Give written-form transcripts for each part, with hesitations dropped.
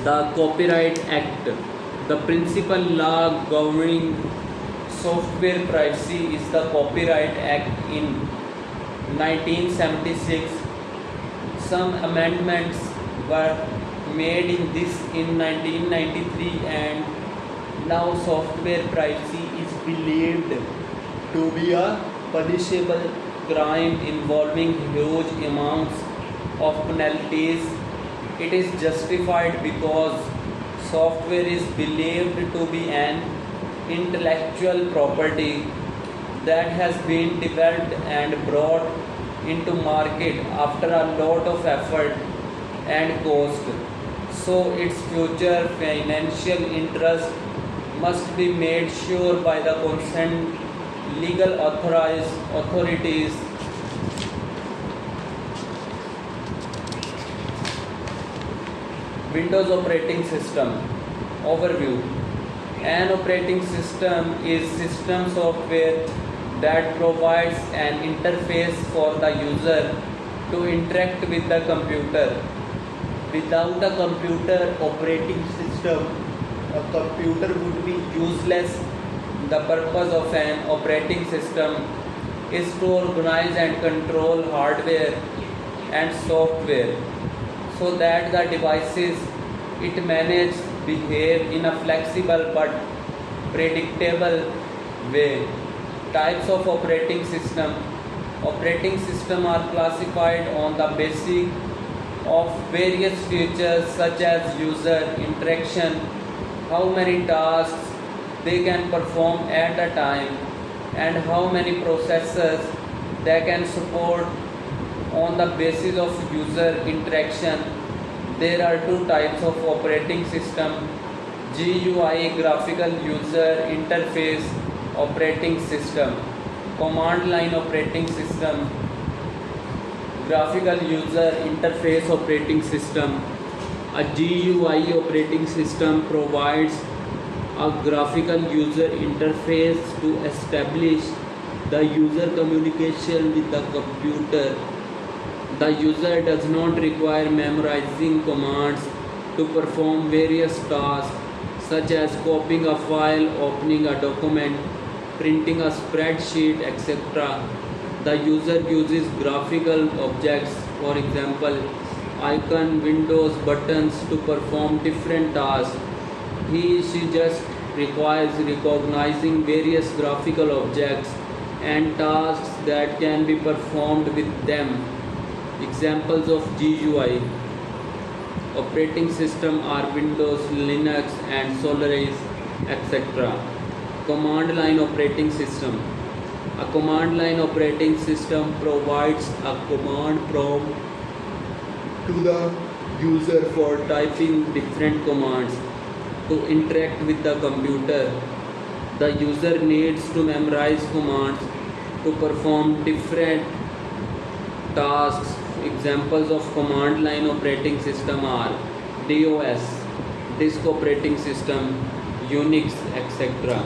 The Copyright Act, the principal law governing software privacy is the Copyright Act in 1976. Some amendments were made in this in 1993, and now software privacy is believed to be a punishable crime involving huge amounts of penalties. It is justified because software is believed to be an intellectual property that has been developed and brought into market after a lot of effort and cost. So its future financial interest must be made sure by the concerned legal authorities. Windows operating system overview. An operating system is system software that provides an interface for the user to interact with the computer. Without a computer operating system, a computer would be useless. The purpose of an operating system is to organize and control hardware and software so that the devices it manages behave in a flexible but predictable way. Types of operating system. Operating systems are classified on the basis of various features such as user interaction, how many tasks they can perform at a time, and how many processes they can support. On the basis of user interaction, there are two types of operating system: GUI, graphical user interface operating system; command line operating system, graphical user interface operating system. A GUI operating system provides a graphical user interface to establish the user communication with the computer. The user does not require memorizing commands to perform various tasks such as copying a file, opening a document, printing a spreadsheet, etc. The user uses graphical objects, for example, icon, windows, buttons, to perform different tasks. She just requires recognizing various graphical objects and tasks that can be performed with them. Examples of GUI operating system are Windows, Linux, and Solaris, etc. Command line operating system. A command line operating system provides a command prompt to the user for typing different commands to interact with the computer. The user needs to memorize commands to perform different tasks. Examples of command line operating system are DOS, disk operating system, Unix, etc.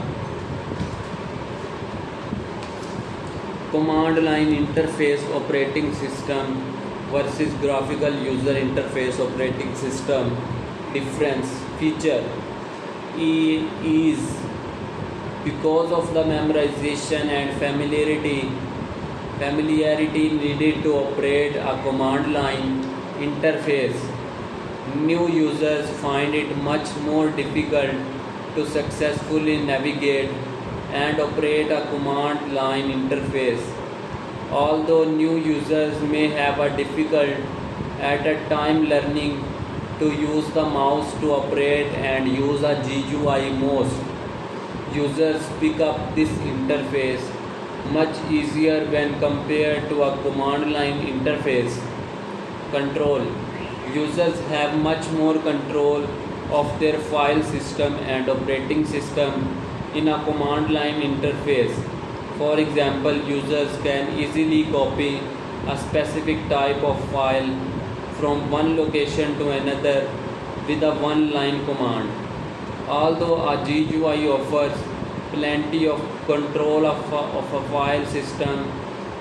Command line interface operating system versus graphical user interface operating system. Difference. Feature. Ease. Because of the memorization and familiarity needed to operate a command line interface, new users find it much more difficult to successfully navigate and operate a command line interface. Although new users may have a difficult at a time learning to use the mouse to operate and use a GUI, most users pick up this interface much easier when compared to a command line interface. Control. Users have much more control of their file system and operating system in a command line interface. For example, users can easily copy a specific type of file from one location to another with a one-line command. Although a GUI offers plenty of control of a file system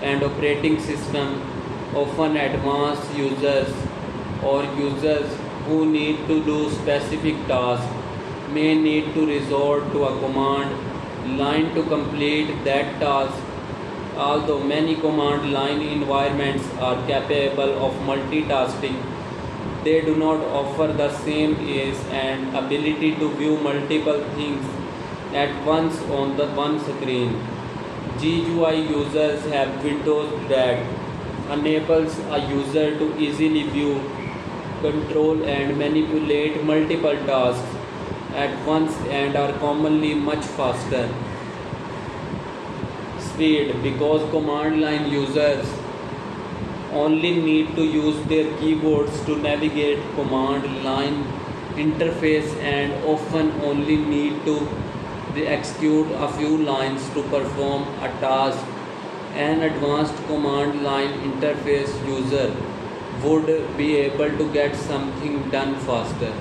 and operating system, often advanced users or users who need to do specific tasks may need to resort to a command line to complete that task. Although many command line environments are capable of multitasking, they do not offer the same ease and ability to view multiple things at once on the one screen. GUI users have windows that enables a user to easily view, control and manipulate multiple tasks at once and are commonly much faster. Speed, because command line users only need to use their keyboards to navigate command line interface and often only need to execute a few lines to perform a task. An advanced command line interface user would be able to get something done faster.